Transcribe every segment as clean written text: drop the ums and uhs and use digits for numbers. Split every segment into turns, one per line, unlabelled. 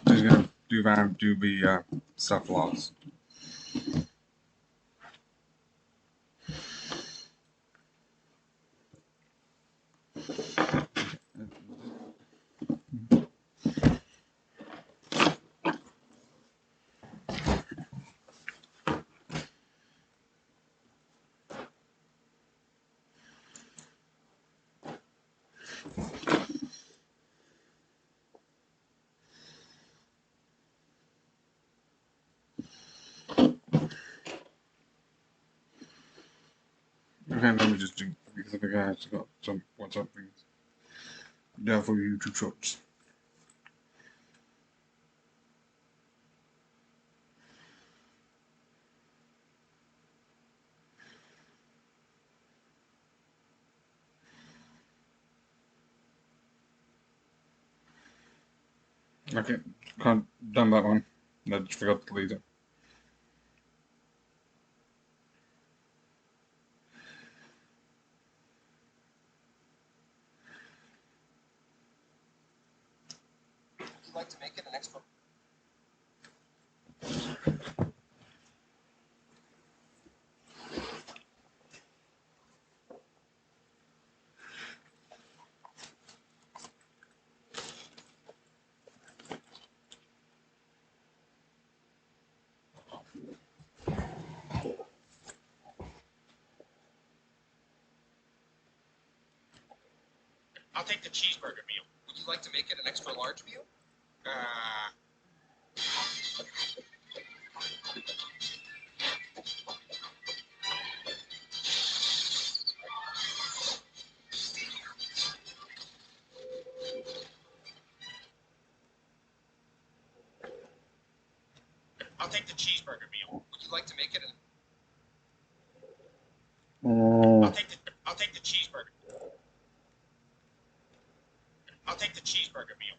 He's gonna do the stuff loss. Okay, let me just do because I think I actually got some WhatsApp things there for YouTube shorts. Okay, can't done that one. I just forgot to delete it.
Would you like to make it an extra? I'll take the cheeseburger meal. Would you like to make it an extra large meal? I'll take the cheeseburger meal. Would you like to make it an? I'll take the cheeseburger. I'll take the cheeseburger meal.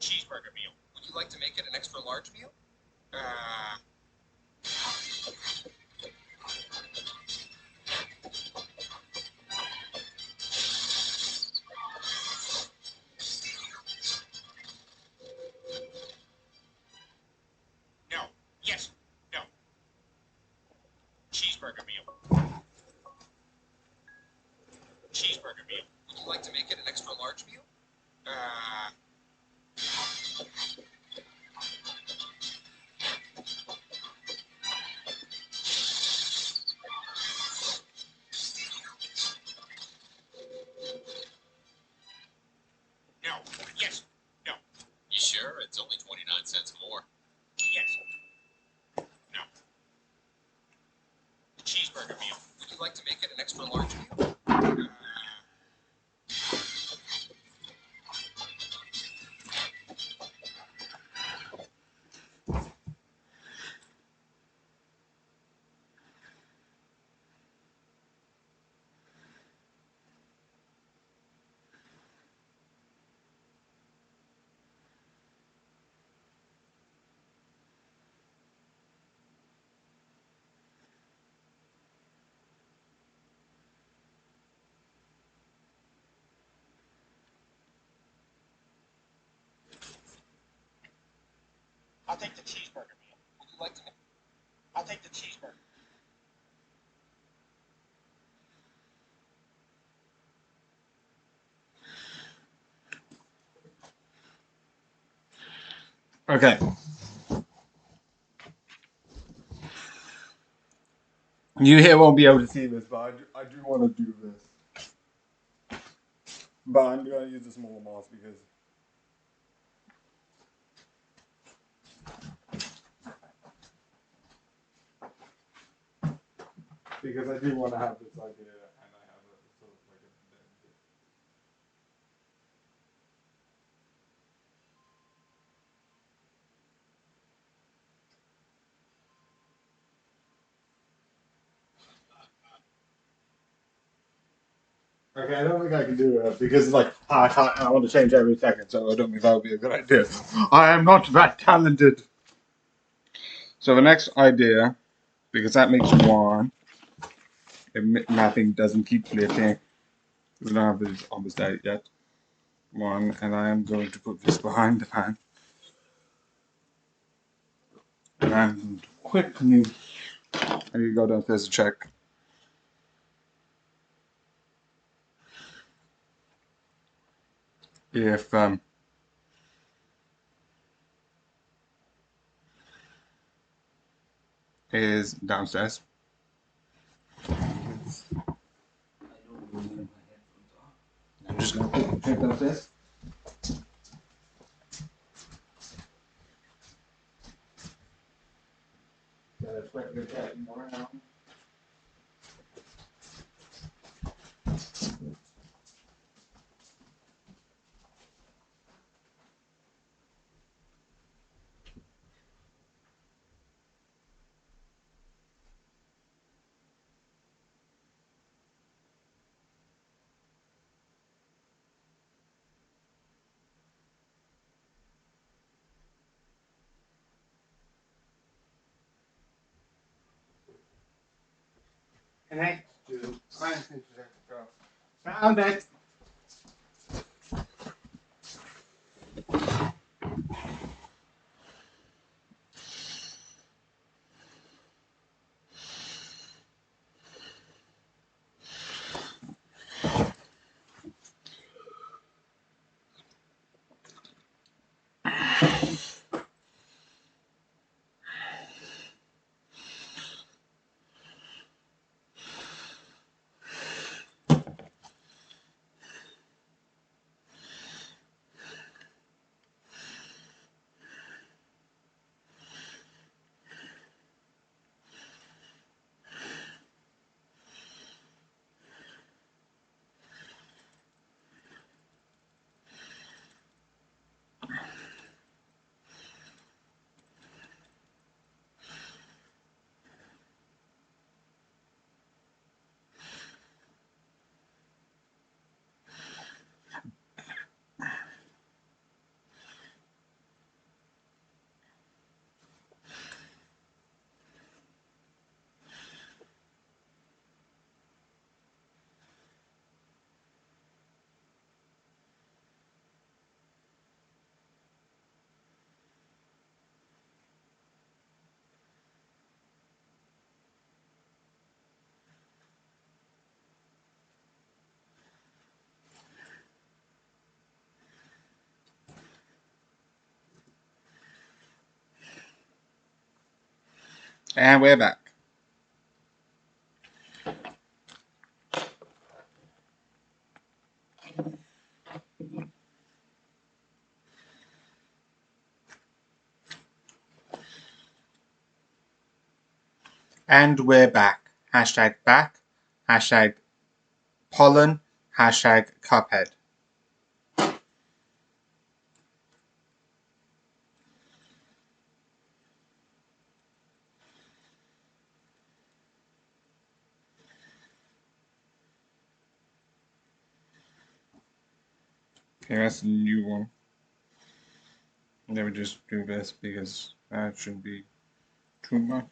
Cheeseburger meal. Would you like to make it an extra large meal? No. Yes. No. Cheeseburger meal. Cheeseburger meal. Would you like to make it an extra large meal? No. Yes. No.
You sure? It's only 29 cents more.
Yes. No. The cheeseburger meal. Would you like to make it an extra large meal? I'll take the cheeseburger meal. Would you like to make? I'll take the cheeseburger.
Okay. You here won't be able to see this, but I do want to do this. But I'm going to use the smaller mouse because I do want to have this idea and I have a sort of like a. Okay, I don't think I can do it because like I can't. I want to change every second, so I don't think that would be a good idea. I am not that talented. So the next idea, because that makes one, if mapping doesn't keep flipping, we don't have this almost out yet. One, and I am going to put this behind the pan. And I'm quickly, I need to go downstairs to check. If is downstairs. I'm just gonna quickly check downstairs. Connect to science internet. Found it. And we're back. And we're back. Hashtag back. Hashtag pollen. Hashtag Cuphead. Okay, that's a new one. Let me just do this because that shouldn't be too much.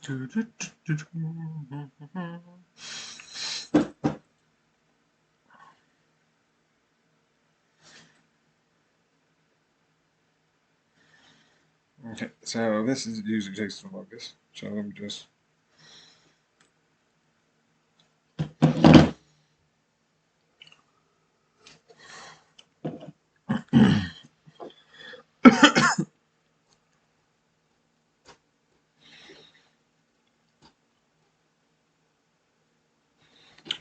Okay, so this is usually takes the longest. So let me just.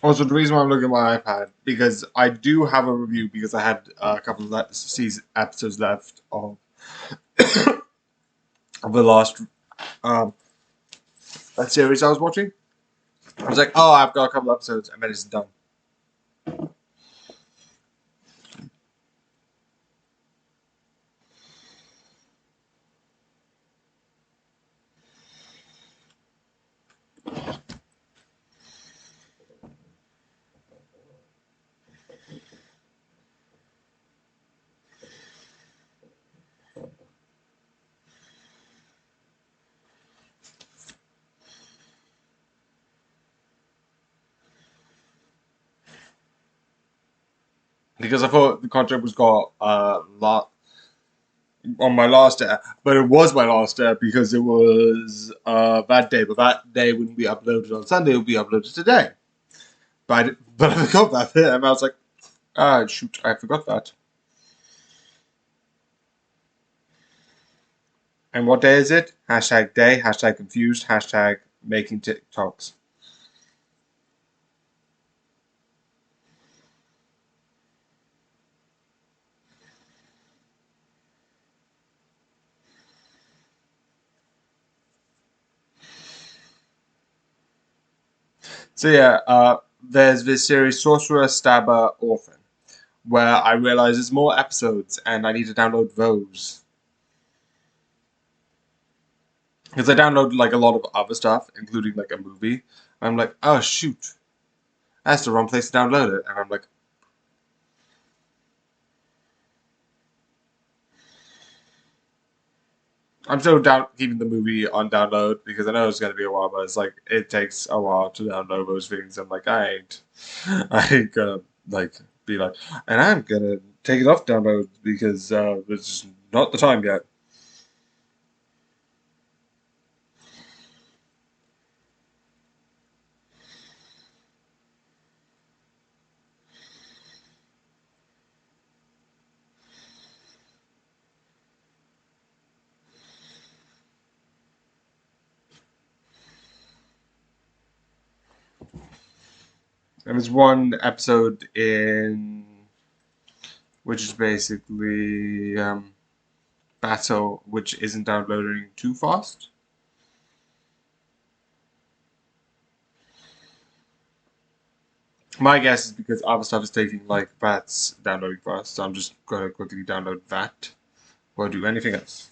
Also, the reason why I'm looking at my iPad because I do have a review because I had a couple of season episodes left of the last um, series I was watching. I was like, oh, I've got a couple of episodes, and then it's done. Because I thought the contract was got lot on my last air, but it was my last air because it was that day. But that day wouldn't be uploaded on Sunday; it would be uploaded today. But I forgot that bit, and I was like, ah, shoot, I forgot that. And what day is it? Hashtag day, hashtag confused, hashtag making TikToks. So yeah, there's this series Sorcerer, Stabber, Orphan, where I realize there's more episodes and I need to download those. Because I downloaded like a lot of other stuff, including like a movie. And I'm like, oh shoot, that's the wrong place to download it. And I'm like, I'm still keeping the movie on download because I know it's gonna be a while, but it's like it takes a while to download those things. I'm like, I ain't gonna like be like, and I'm gonna take it off download because it's just not the time yet. And there's one episode in which is basically Battle, which isn't downloading too fast. My guess is because other stuff is taking like that's downloading fast, so I'm just gonna quickly download that or do anything else.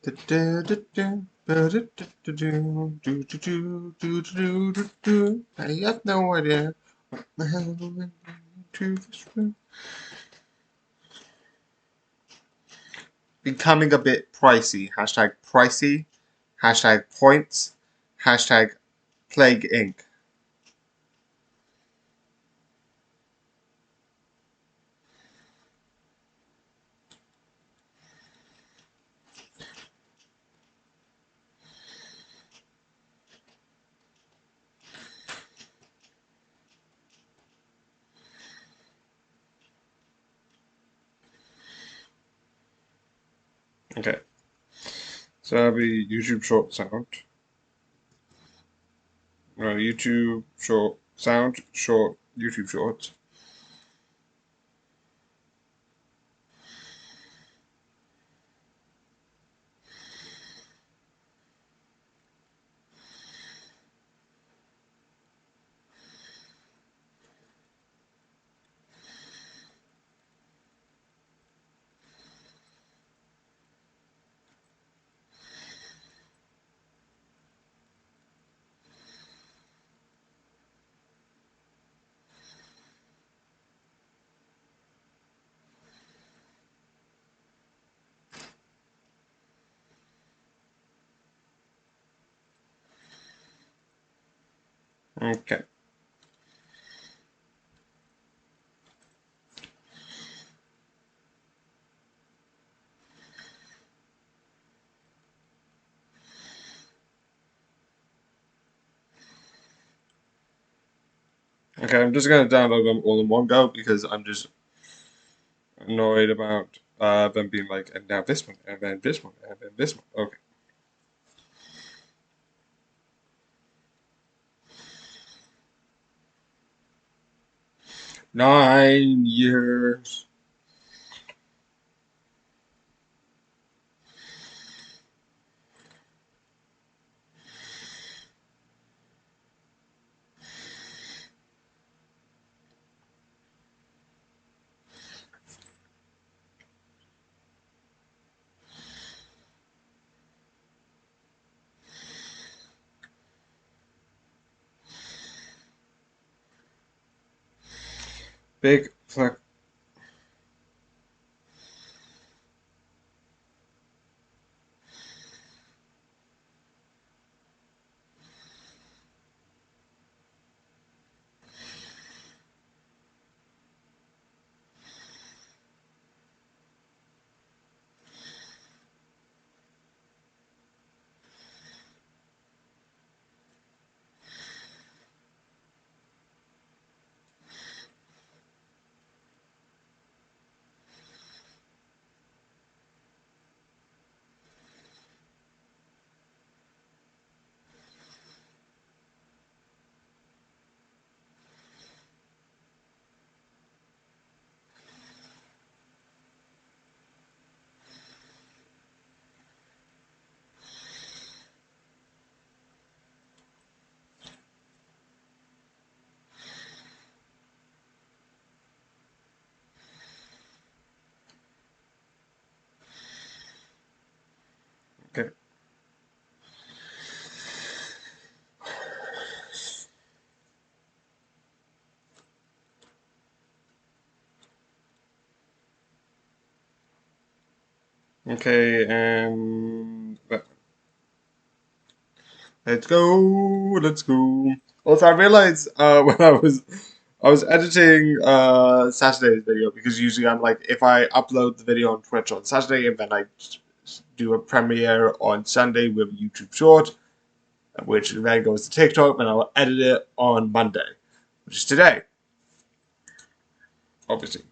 I have no idea what the hell I went to this room. Becoming a bit pricey. Hashtag pricey. Hashtag points. Hashtag Plague Inc. Okay. So that'll be YouTube short sound. YouTube short sound, short YouTube shorts. Okay. Okay, I'm just gonna download them all in one go because I'm just annoyed about them being like, and now this one, and then this one, and then this one. Okay. 9 years. Big flex. Okay. Okay, and let's go. Let's go. Also, I realized when I was editing Saturday's video because usually I'm like if I upload the video on Twitch on Saturday and then I do a premiere on Sunday with a YouTube short, which then goes to TikTok, and I'll edit it on Monday, which is today, obviously.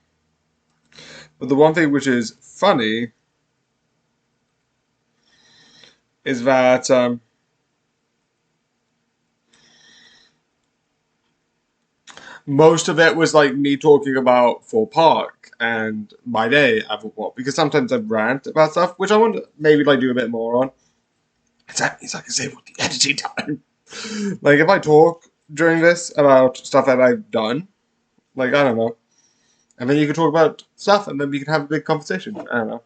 But the one thing which is funny is that most of it was like me talking about Fort Park and my day at Fort Park because sometimes I rant about stuff, which I want to maybe like do a bit more on. And that means I can save all the editing time. Like if I talk during this about stuff that I've done, like I don't know, and then you can talk about stuff, and then we can have a big conversation. I don't know.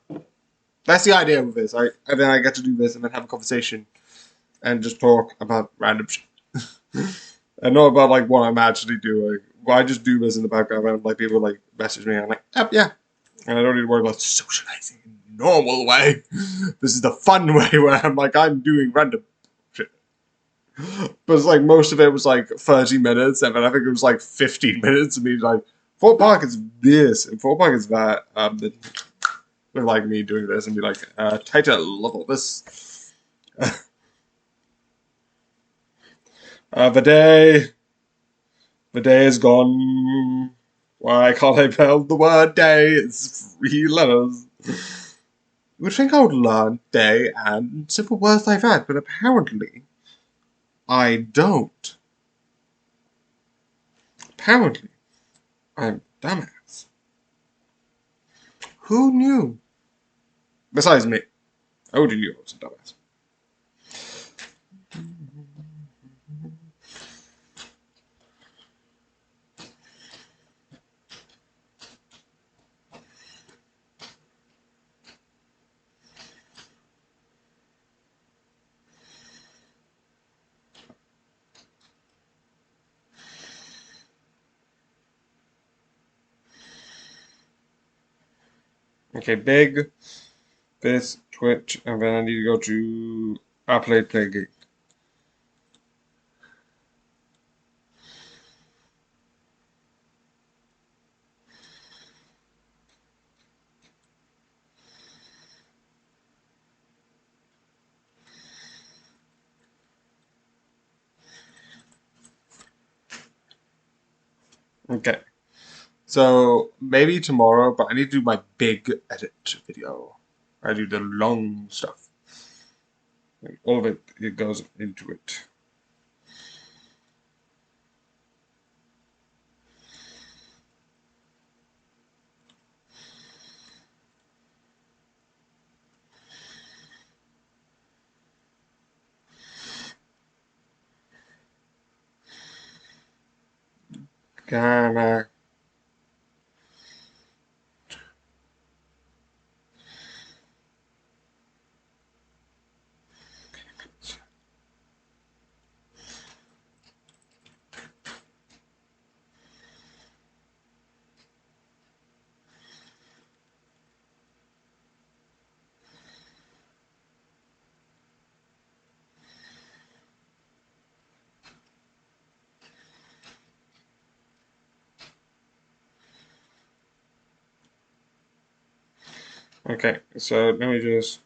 That's the idea with this. And then I get to do this and then have a conversation and just talk about random shit. And not about like what I'm actually doing. Well, I just do this in the background and like people like message me and I'm like, yep, yeah. And I don't need to worry about socializing in a normal way. This is the fun way where I'm like, I'm doing random shit. But it's like most of it was like 30 minutes and then I think it was like 15 minutes of me like, Fort Park is this and Fort Park is that. With like me doing this and be like, title level this. The day is gone. Why can't I spell the word day? It's 3 letters. You would think I would learn day and simple words like that, but apparently I don't. Apparently I'm a dumbass. Who knew? Besides me. I already knew I was a dumbass. Okay, big, this, Twitch, and then I need to go to play game. Okay. So maybe tomorrow, but I need to do my big edit video. I do the long stuff. Like, all of it goes into it. Kinda. Okay, so let me just.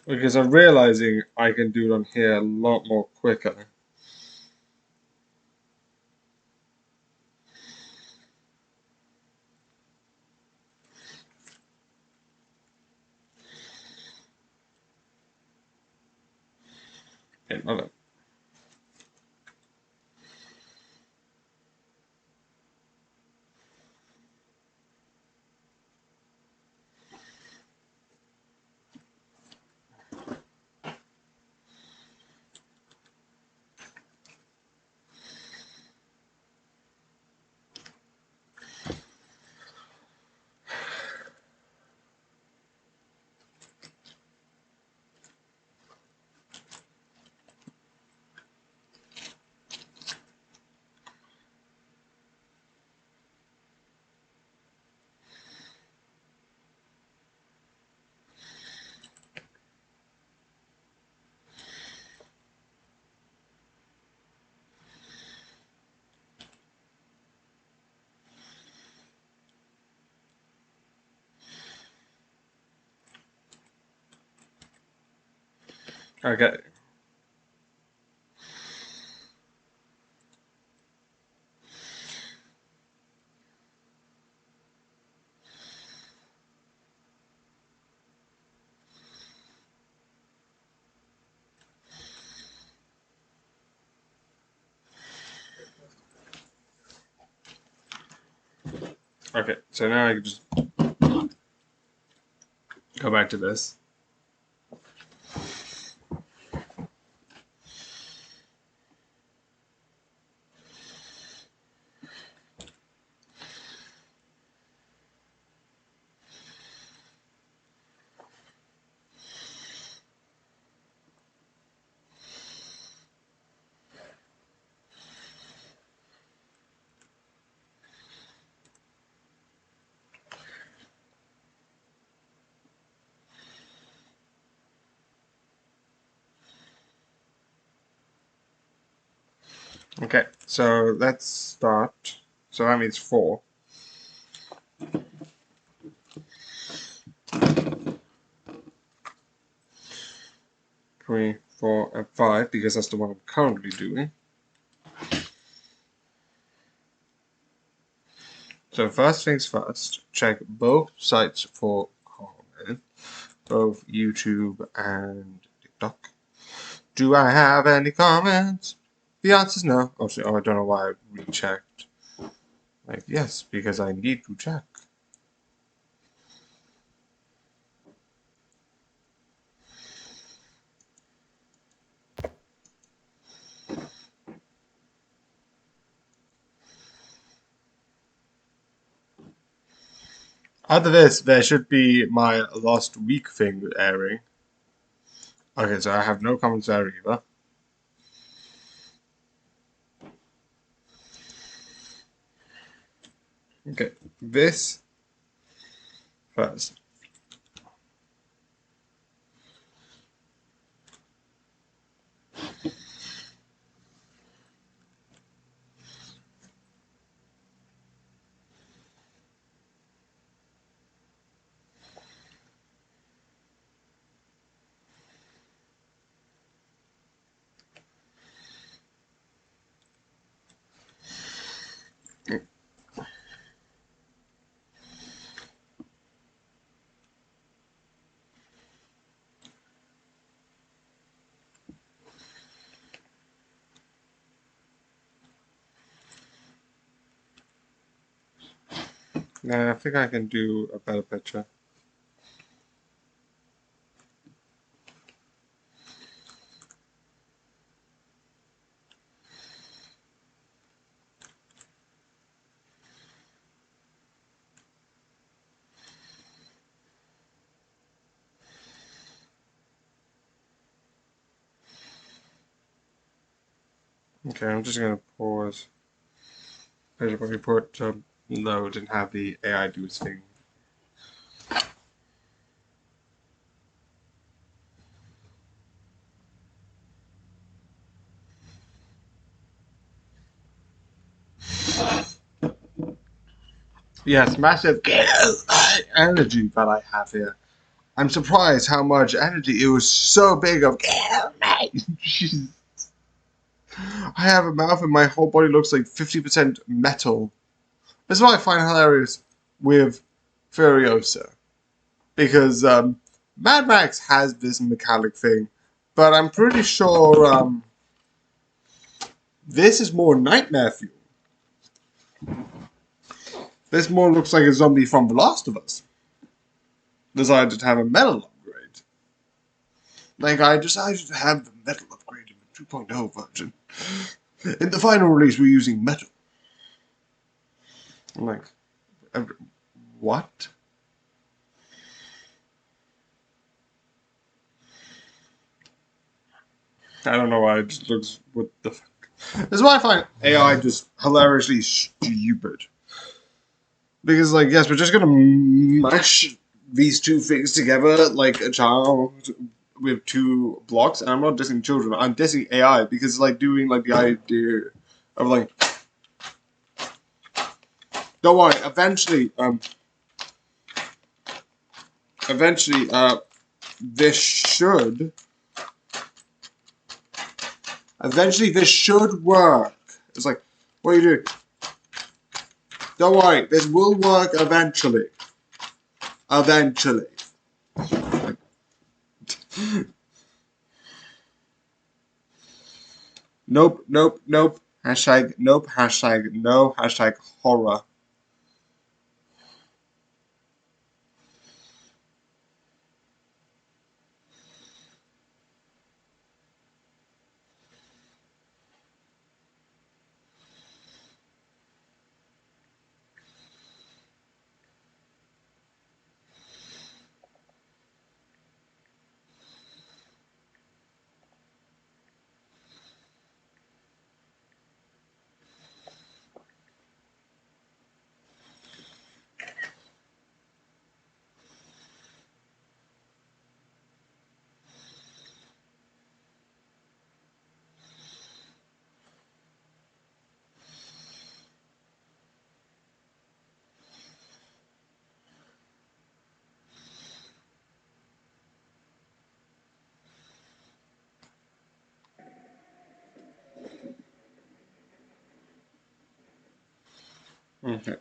Because I'm realizing I can do it on here a lot more quicker. Okay, hold on. Okay. Okay, so now I can just go back to this. Okay, so let's start. So that means 4. 3, 4, and 5, because that's the one I'm currently doing. So first things first, check both sites for comment, both YouTube and TikTok. Do I have any comments? The answer is no. Oh, I don't know why I rechecked. Like, yes, because I need to check. After this, there should be my last week thing airing. Okay, so I have no comments there either. Okay, this first. Nah, I think I can do a better picture. Okay, I'm just gonna pause. Page report to load and have the AI do its thing. Yes, massive energy that I have here. I'm surprised how much energy. It was so big of. Jesus. I have a mouth and my whole body looks like 50% metal. This is what I find hilarious with Furiosa. Because Mad Max has this metallic thing, but I'm pretty sure this is more nightmare fuel. This more looks like a zombie from The Last of Us. Decided to have a metal upgrade. Like, I decided to have the metal upgrade in the 2.0 version. In the final release, we're using metal. I'm like, what? I don't know why it just looks. What the fuck? This is why I find AI just hilariously stupid. Because, like, yes, we're just gonna mash these two things together like a child with two blocks. And I'm not dissing children. I'm dissing AI because it's like doing like the idea of like. Don't worry. Eventually, this should. Eventually, this should work. It's like, what are you doing? Don't worry, this will work eventually. Eventually. Nope, nope, nope. Hashtag nope, hashtag no, hashtag horror. Okay.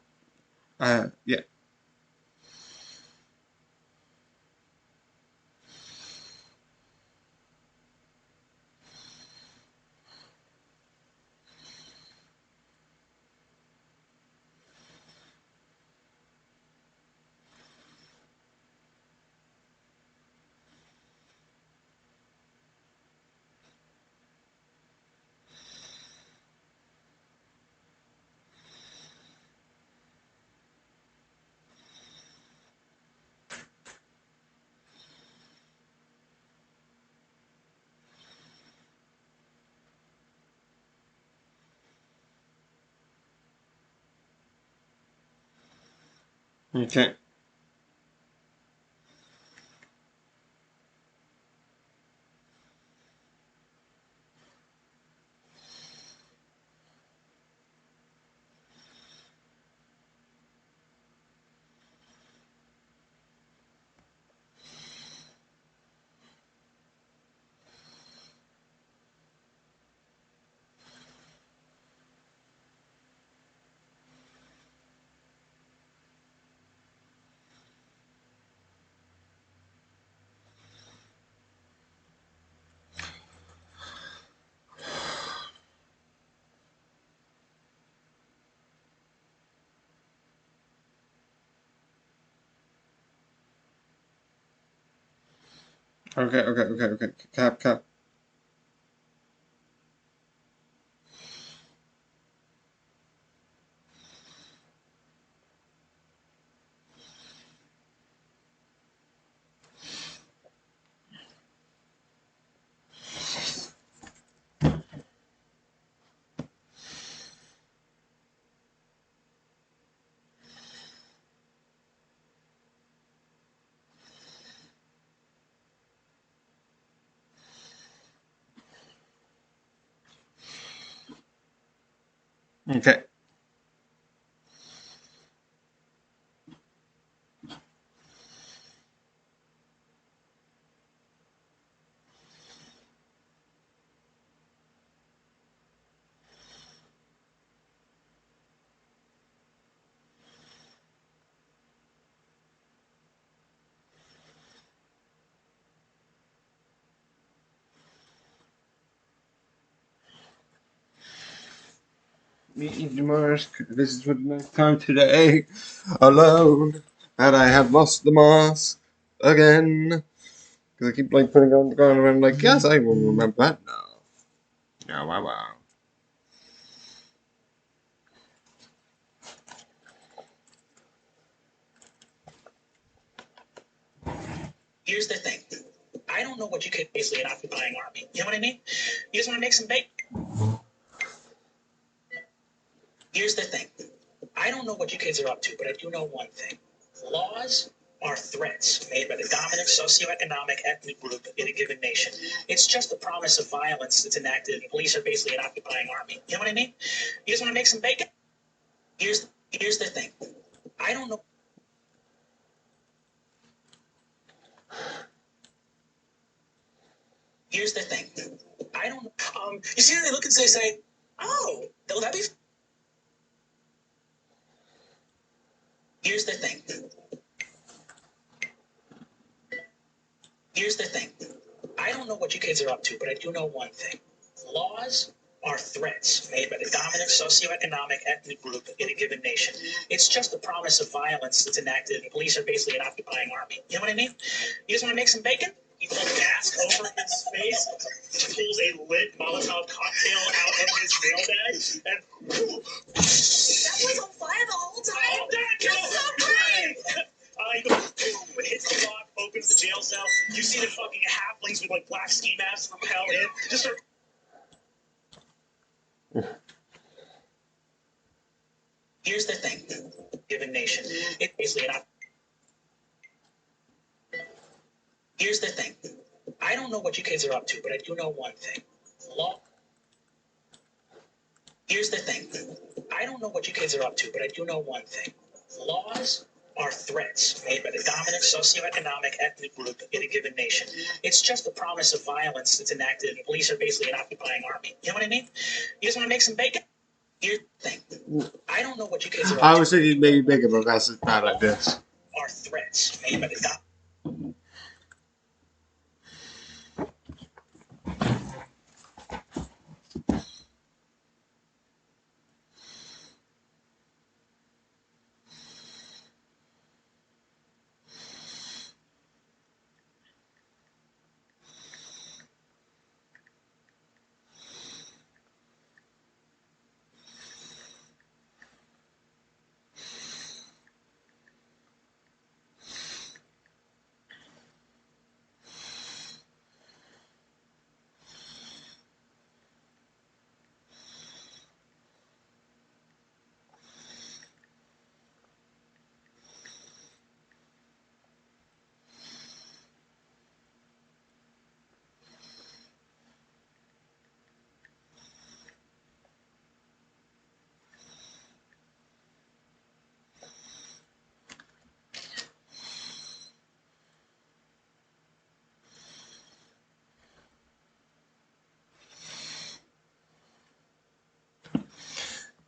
Yeah. Okay. Okay. Cap. Okay. Me, Mars, this is for the next time today, alone, and I have lost the mask again. Because I keep like putting it on the ground and I'm like, yes, I will remember that now. Yeah, wow.
Here's the thing. I don't know what you could basically an occupying army. You know what I mean? You just want to make some bacon. Here's the thing. I don't know what you kids are up to, but I do know one thing. Laws are threats made by the dominant socioeconomic ethnic group in a given nation. It's just the promise of violence that's enacted, and police are basically an occupying army. You know what I mean? You just want to make some bacon? Here's the thing. I don't know. Here's the thing. I don't. You see how they look and say, "Oh, will that be?" Here's the thing. Here's the thing. I don't know what you kids are up to, but I do know one thing. Laws are threats made by the dominant socioeconomic ethnic group in a given nation. It's just the promise of violence that's enacted, and police are basically an occupying army. You know what I mean? You just want to make some bacon? He pulls a mask over his face, pulls a lit Molotov cocktail out of his mail bag, and that was on fire the whole time. Oh, you're so brave! He goes boom, hits the lock, opens the jail cell. You see the fucking halflings with like black ski masks repel in. Just start. Here's the thing. Given nation, it's basically not. Here's the thing. I don't know what you kids are up to, but I do know one thing. Law. Here's the thing. I don't know what you kids are up to, but I do know one thing. Laws are threats made by the dominant socioeconomic ethnic group in a given nation. It's just the promise of violence that's enacted, and police are basically an occupying army. You know what I mean? You just want to make some bacon? Here's the thing. I don't know what you kids are up to.
I was thinking maybe bigger, but that's bad like this.
Are threats made by the dominant.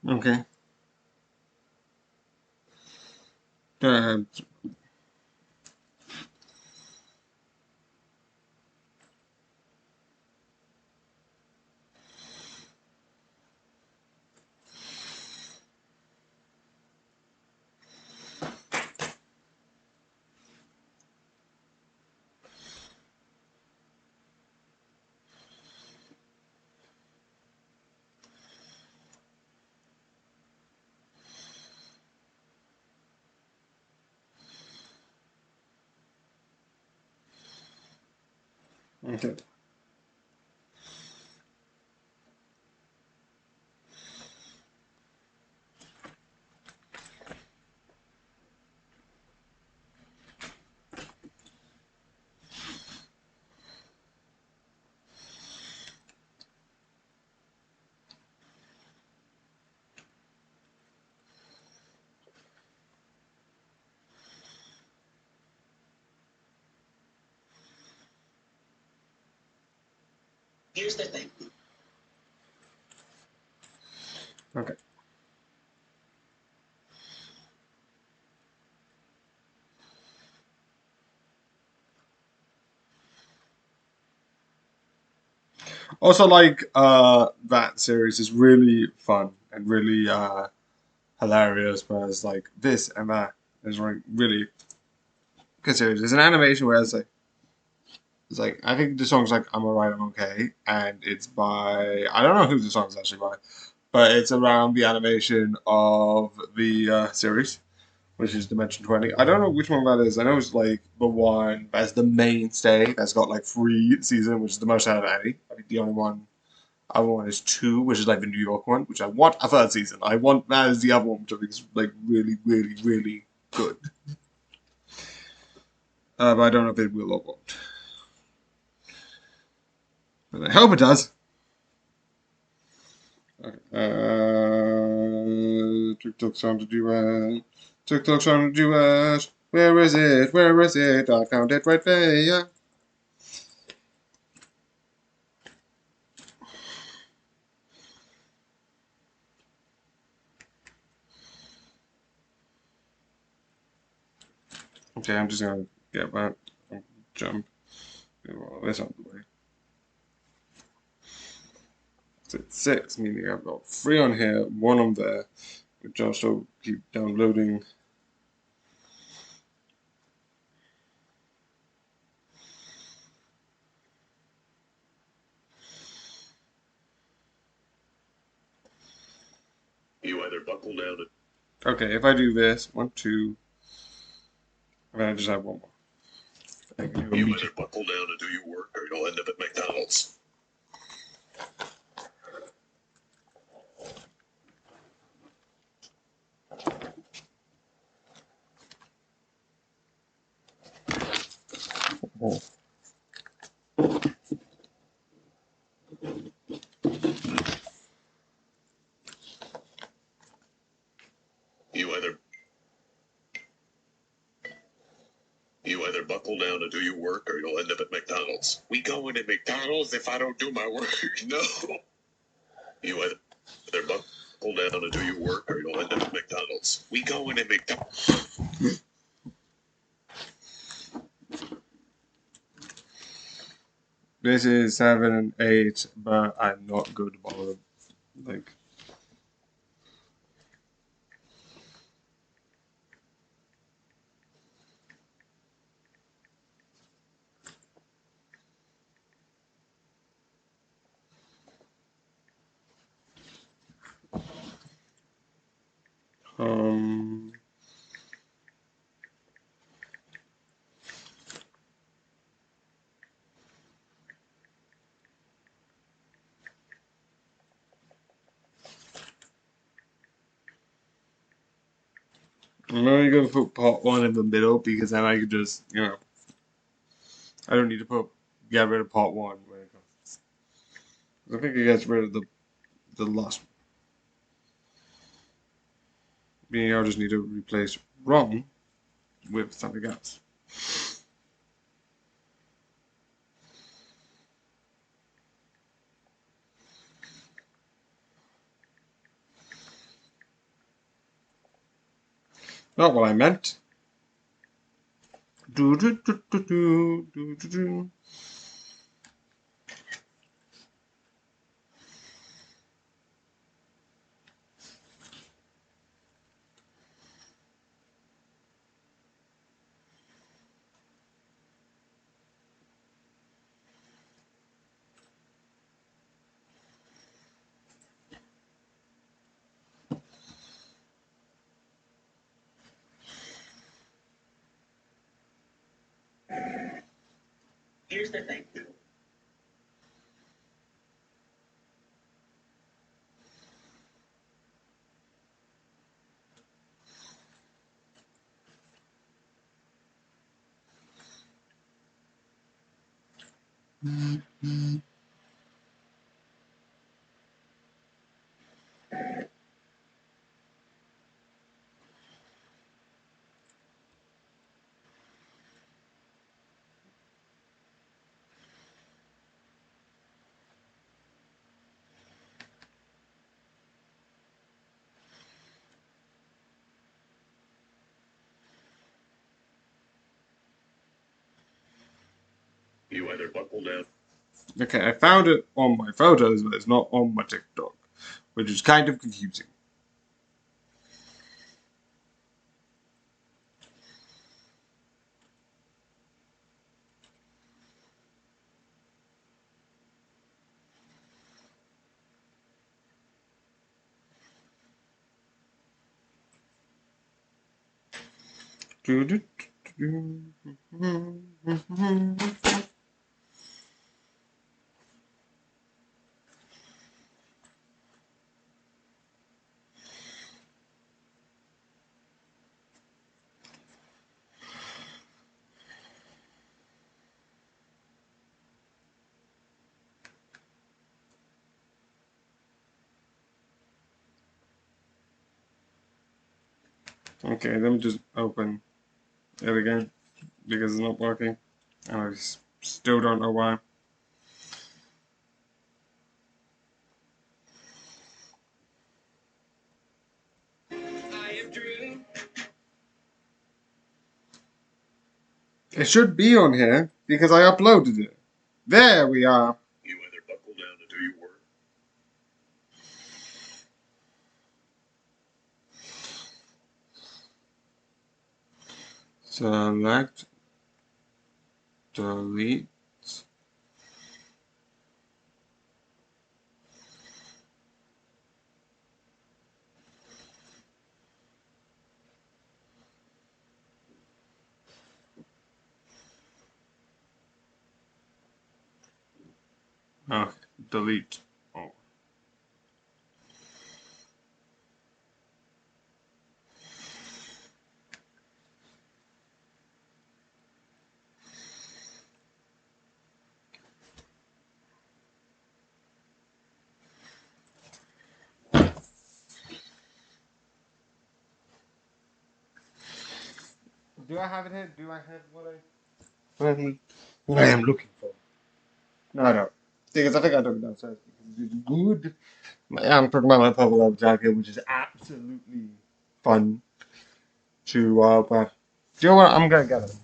Okay. Okay.
Here's the thing.
Okay. Also, like that series is really fun and really hilarious, whereas like this and that is like really good series. It's an animation where it's like I think the song's like I'm alright, I'm okay, and it's by I don't know who the song's actually by, but it's around the animation of the series, which is Dimension 20. I don't know which one that is. I know it's like the one that's the mainstay that's got like 3 seasons, which is the most out of any. I think the only one other one is 2, which is like the New York one, which I want a 3rd season. I want that as the other one, which I think is like really, really, really good. But I don't know if it will or won't. But I hope it does. Okay. TikTok sound to duet. TikTok sound to duet. Where is it? Where is it? I found it right there. Okay, I'm just gonna get back and jump. Get all this out of the way. It's at 6, meaning I've got 3 on here, 1 on there, which also keep downloading.
You either buckle down and
Okay, if I do this, 1, 2, and then I just have 1 more. I can do a
you
meter.
either buckle down and do your work, or you'll end up at McDonald's.
Oh.
You either buckle down and do your work, or you'll end up at McDonald's. We going to McDonald's if I don't do my work? No. You either buckle down and do your work, or you'll end up at McDonald's. We going to McDonald's.
This is 7 and 8, but I'm not good about it. Like, um, I'm only gonna put part 1 in the middle because then I could just, I don't need to get rid of part 1 when it comes. I think it gets rid of the last. Meaning I'll just need to replace wrong with something else. Not what I meant. Do do do do do do do do.
Here's the thing.
You either buckle down.
Okay, I found it on my photos, but it's not on my TikTok, which is kind of confusing. Okay, let me just open it again because it's not working. And I still don't know why. It should be on here because I uploaded it. There we are.
You either buckle down and do your work.
Select, delete. Oh, delete. Oh. Do I have it here? Do I have what I am looking for? No, I don't. Because I think I took it downstairs because it's good. I'm talking about my purple love jacket, which is absolutely fun to but do you know what? I'm gonna get it.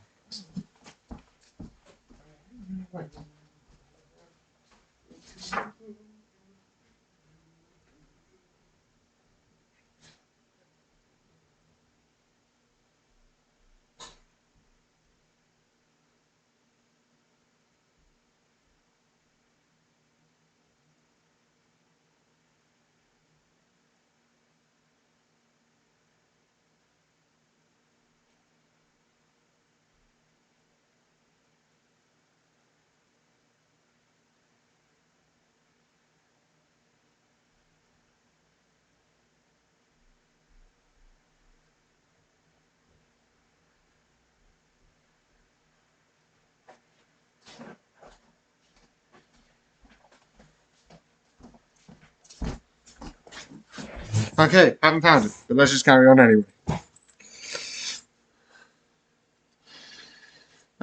Okay, haven't found it, but let's just carry on anyway.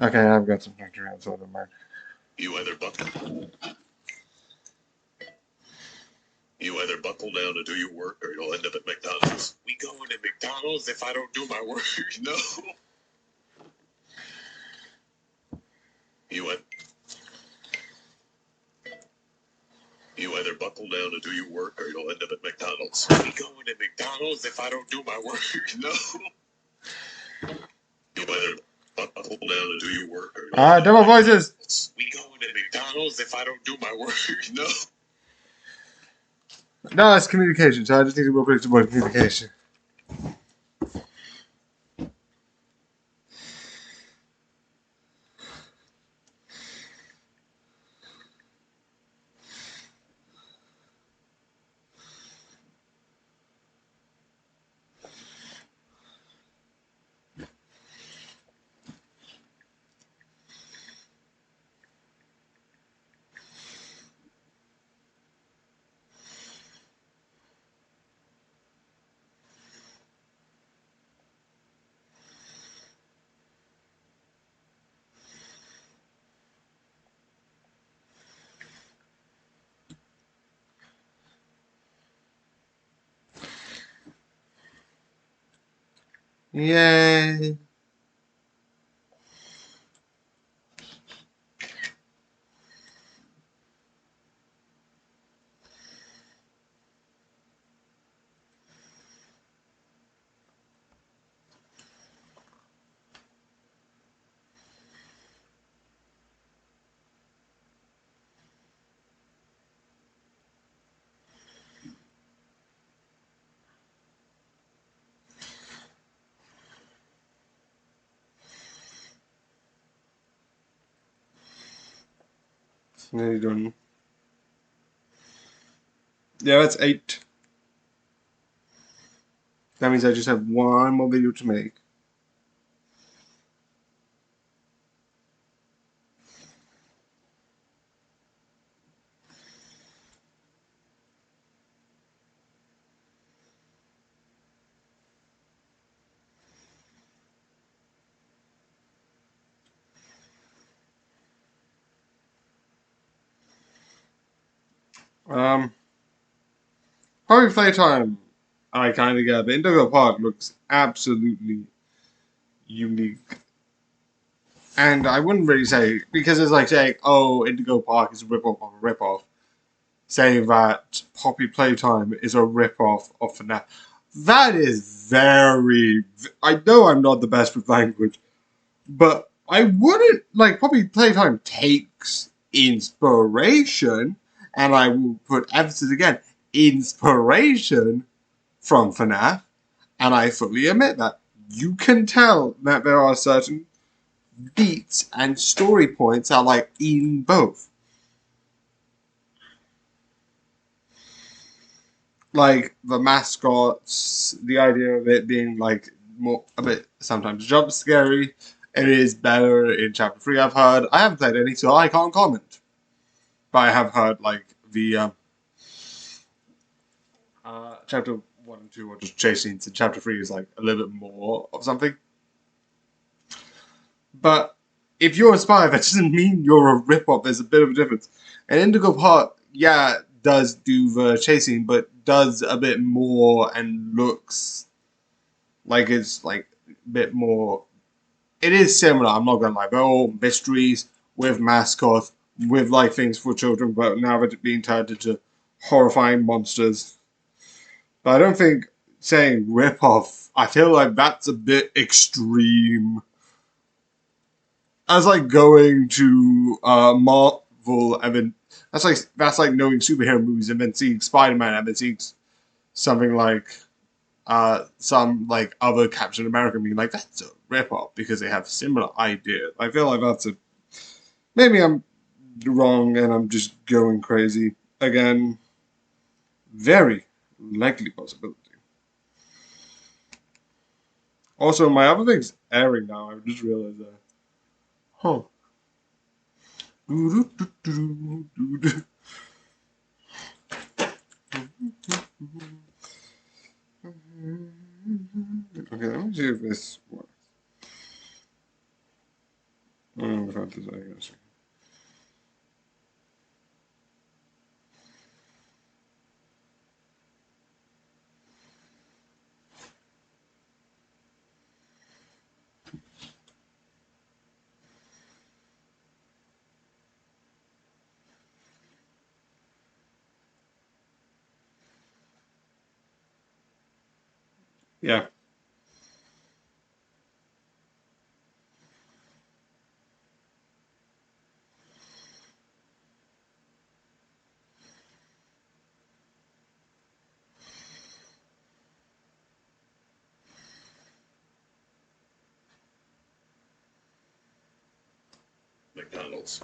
Okay, I've got some picture outside of mine.
You either buckle. You either buckle down and do your work, or you'll end up at McDonald's. We going to McDonald's if I don't do my work? No. You either. You either buckle down and do your work, or you'll end up at McDonald's. We going to McDonald's if I don't do my work? No. You either buckle down and do your work, or you'll end up
Demo
at
voices!
McDonald's. We going to McDonald's if I don't do my work? No.
No, it's communication, so I just need to go back to more communication. Yay! Nearly done. Yeah, that's 8. That means I just have one more video to make. Probably playtime. I kind of get, but Indigo Park looks absolutely unique. And I wouldn't really say, because it's like saying, oh, Indigo Park is a rip-off of a rip-off. Saying that Poppy Playtime is a rip-off of FNAF. That is very... I know I'm not the best with language, but I wouldn't... Like, Poppy Playtime takes inspiration, and I will put emphasis again, inspiration from FNAF, and I fully admit that. You can tell that there are certain beats and story points are like in both. Like the mascots, the idea of it being like more a bit sometimes jump scary. It is better in chapter 3. I've heard. I haven't played any, so I can't comment. But I have heard like the chapter 1 and 2 are just chasing. So chapter 3 is like a little bit more of something. But if you're inspired, that doesn't mean you're a rip-off. There's a bit of a difference. And Indigo Park, yeah, does do the chasing, but does a bit more and looks like it's like a bit more. It is similar, I'm not gonna lie. They're all mysteries with mascots, with like things for children, but now it's being turned into horrifying monsters. But I don't think saying rip-off, I feel like that's a bit extreme. That's like going to Marvel and then that's like knowing superhero movies and then seeing Spider-Man and then seeing something like some like other Captain America being like that's a rip-off because they have similar ideas. I feel like that's a maybe I'm wrong and I'm just going crazy again. Very likely possibility. Also, my other thing's airing now. I just realized that. Huh. Okay, let me see if this works. Without this, I guess. Yeah.
McDonald's.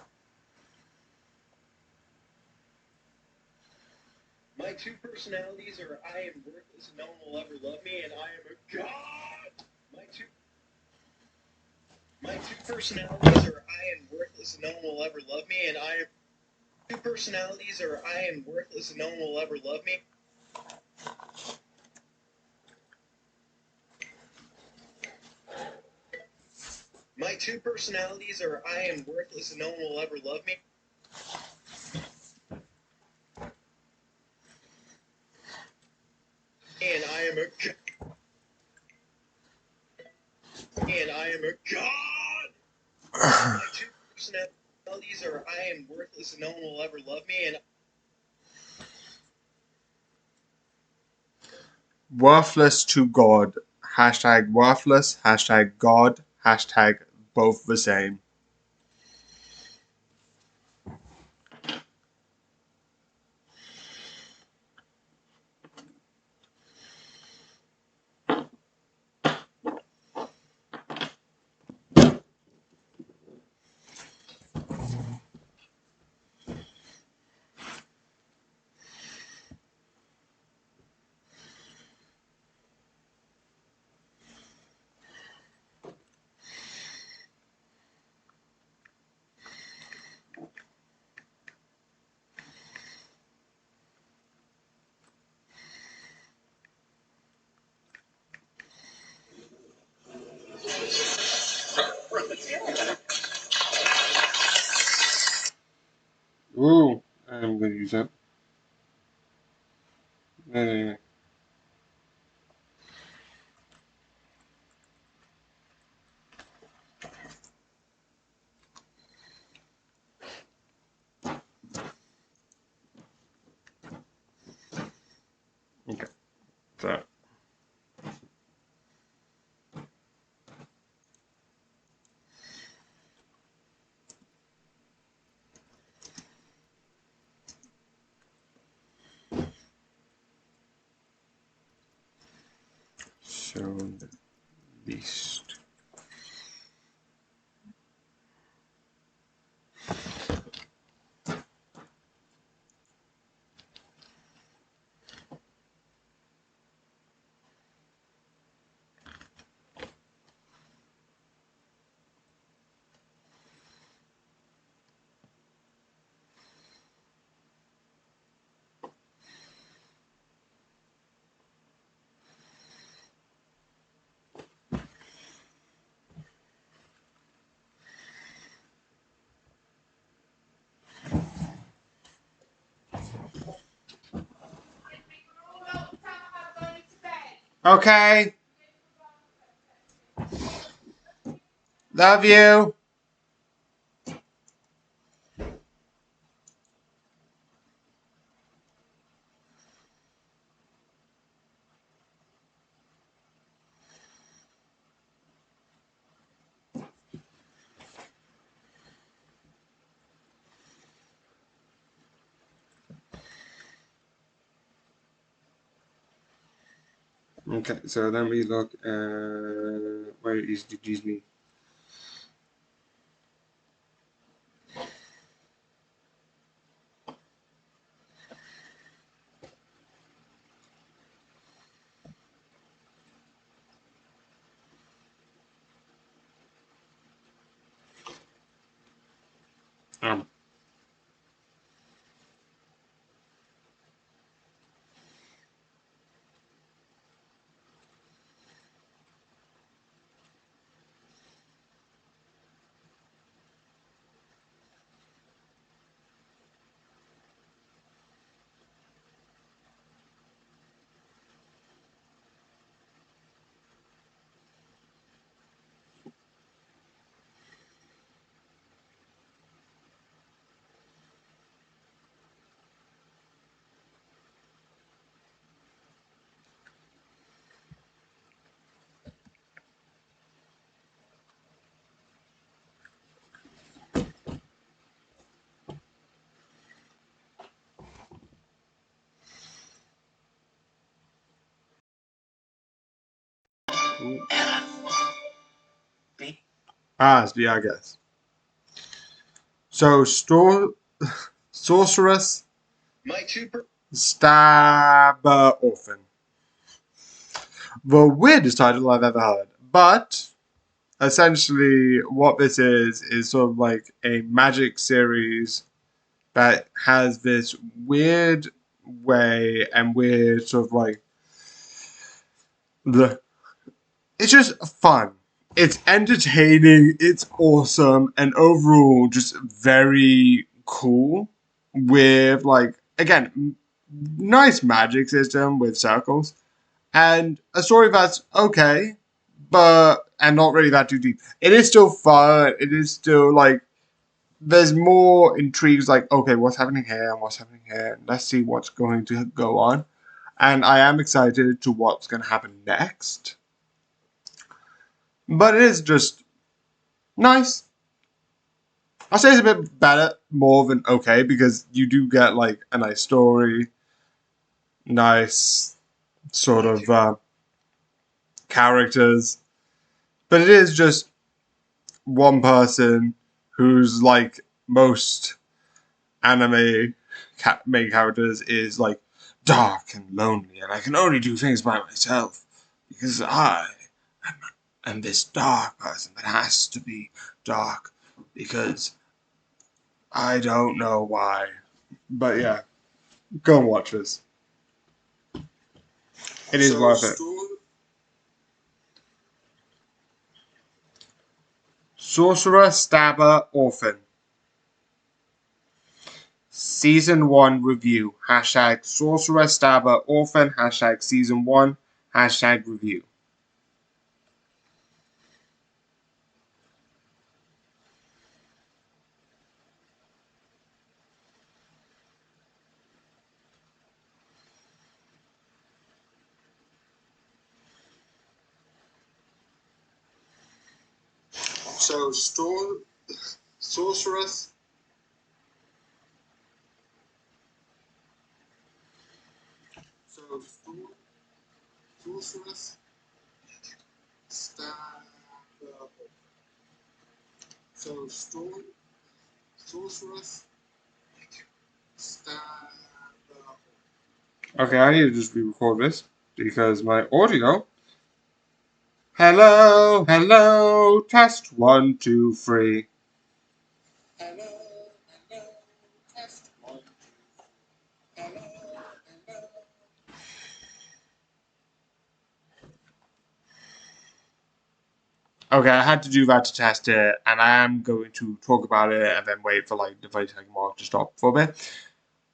My two personalities are I am worthless and no one will ever love me, and I am a god. My two personalities are I am worthless and no one will ever love me, and I am two personalities are I am worthless and no one will ever love me. My two personalities are I am worthless and no one will ever love me. And I am a I'm a god. My two personalities are I am worthless and no one will ever love me, and
Worthless to God. Hashtag worthless. Hashtag God. Hashtag both the same. Ooh, I'm gonna use that. Okay, so. So the beast. Okay. Love you. Okay, so then we look at where is the Disney? Um. Asby, I guess. So, sorceress,
my two
stabber, orphan. The weirdest title I've ever heard. But, essentially, what this is sort of like a magic series that has this weird way and weird sort of like the it's just fun. It's entertaining, it's awesome, and overall just very cool with like again nice magic system with circles and a story that's okay, but and not really that too deep. It is still fun. It is still like there's more intrigues. Like, okay, what's happening here and what's happening here? Let's see what's going to go on. And I am excited to what's going to happen next. But it is just nice. I'll say it's a bit better, more than okay, because you do get like a nice story, nice sort of characters, but it is just one person who's like most anime main characters is like dark and lonely, and I can only do things by myself because I am this dark person that has to be dark because I don't know why. But yeah, go and watch this. It is worth it. Sorcerer, Stabber, Orphan. Season 1 review. Hashtag Sorcerer, Stabber, Orphan. Hashtag Season 1. Hashtag review. So, Sorceress. Sorceress. Sorceress. Okay, I need to just re-record this because my audio. Hello, hello, test 1, 2, 3. Hello, hello, test 1, 2, 3. Hello, hello. Okay, I had to do that to test it, and I am going to talk about it and then wait for like the 30-second mark to stop for a bit.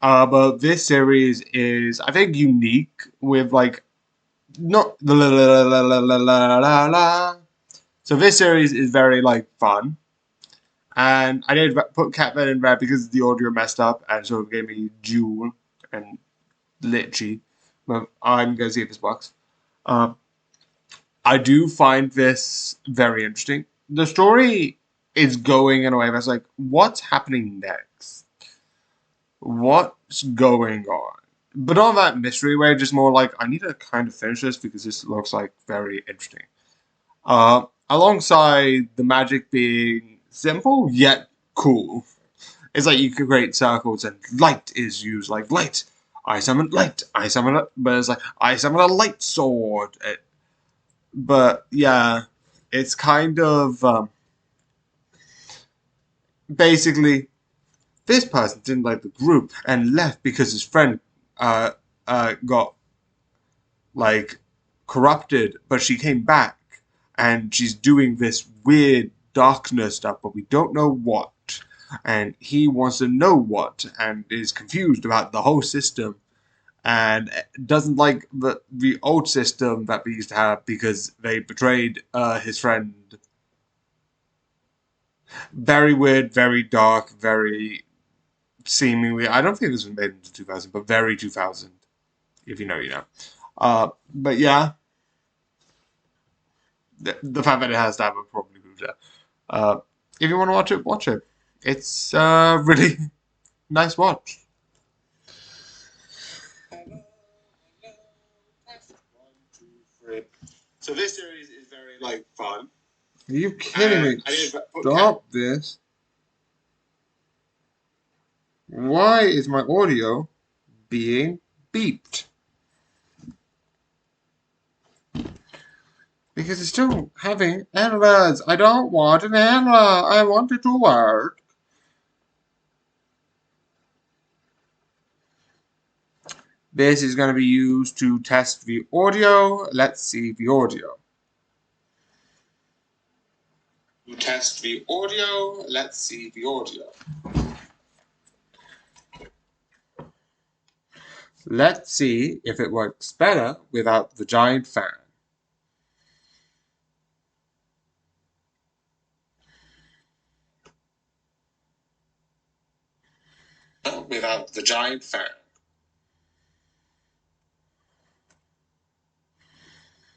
But this series is, I think, unique with like not the la la la la la la la la. So this series is very like fun, and I did put Catman in red because the audio messed up, and so it gave me Jewel and Litchi. But I'm gonna see if this works. I do find this very interesting. The story is going in a way that's like, what's happening next? What's going on? But not that mystery way, just more like, I need to kind of finish this because this looks like very interesting. Alongside the magic being simple yet cool. It's like you can create circles and light is used, like light. I summon light. I summon it, but it's like, I summon a light sword. But yeah, it's kind of basically this person didn't like the group and left because his friend got like corrupted, but she came back and she's doing this weird darkness stuff, but we don't know what. And he wants to know what and is confused about the whole system. And doesn't like the old system that we used to have because they betrayed his friend. Very weird, very dark, very seemingly. I don't think this was made into 2000, but very 2000. If you know, you know. But yeah, the fact that it has that would probably prove that. If you want to watch it, watch it. It's really nice watch. So this series is very like fun. Are you kidding me? Stop this. Why is my audio being beeped? Because it's still having errors. I don't want an error. I want it to work. This is going to be used to test the audio. Let's see the audio. To test the audio. Let's see the audio. Let's see if it works better without the giant fan.
without the giant fan.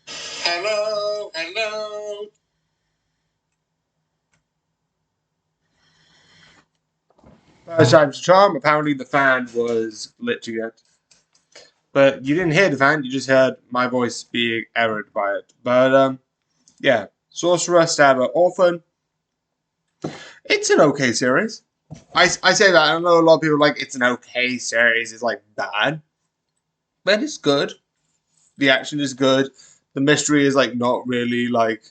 Hello, hello.
First time's a charm. Apparently the fan was lit again. But you didn't hear the fan, you just heard my voice being errored by it. But, yeah. Sorcerer, Stabber, Orphan. It's an okay series. I say that. I know a lot of people are like, it's an okay series. It's like bad. But it's good. The action is good. The mystery is like not really like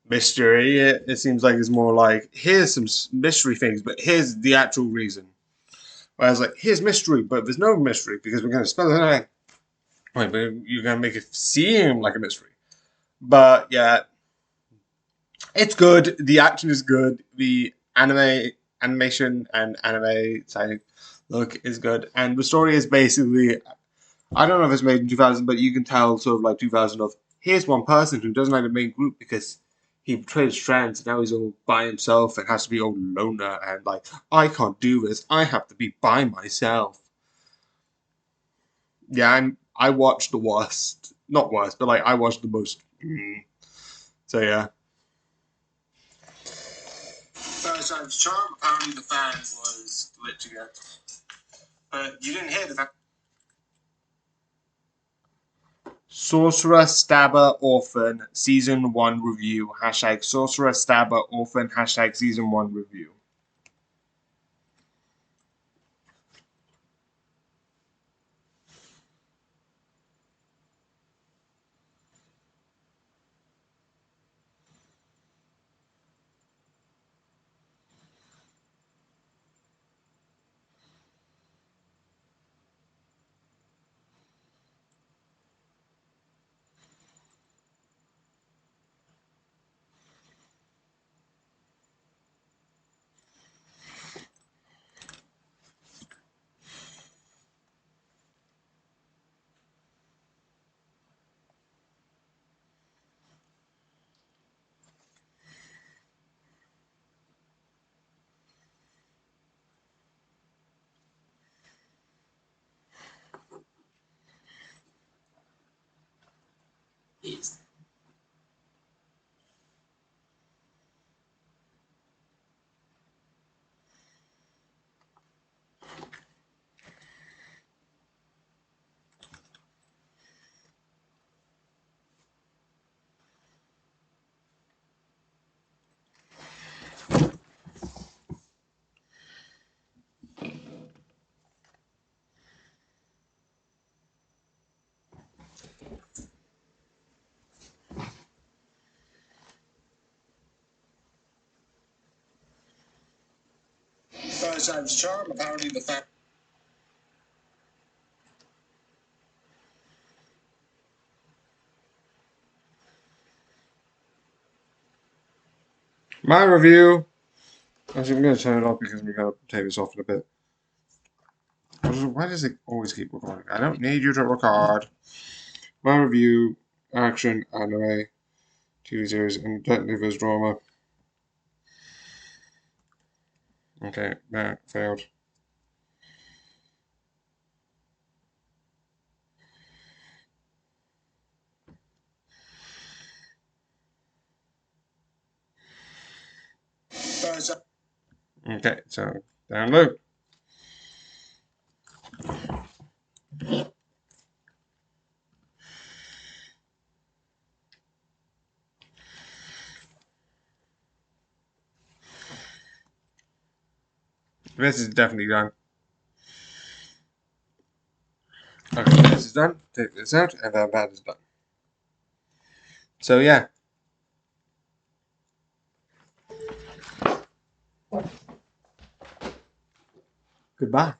mystery. It seems like it's more like, here's some mystery things, but here's the actual reason. Whereas like, here's mystery, but there's no mystery because we're going to spell it. Wait, but you're going to make it seem like a mystery. But yeah, it's good. The action is good. The animation and anime side look is good. And the story is basically, I don't know if it's made in 2000, but you can tell sort of like 2000 of, here's one person who doesn't like the main group because he betrayed his friends and now he's all by himself and has to be all loner and like, I can't do this. I have to be by myself. Yeah, I watched the worst. Not worst, but like I watched the most. So yeah. First time's charm. Apparently the fan was lit again. But you didn't hear the fan. Sorcerer, Stabber, Orphan, Season 1 review. Hashtag Sorcerer, Stabber, Orphan. Hashtag Season 1 review. First time's charm. Apparently the fan. My review. Actually, I'm going to turn it off because we're going to take this off in a bit. Why does it always keep recording? I don't need you to record. My review, action, anime, TV series, and technically there's drama. Okay, that failed. Okay, so download. This is definitely done. Okay, this is done. Take this out, and then that is done. So yeah. Goodbye.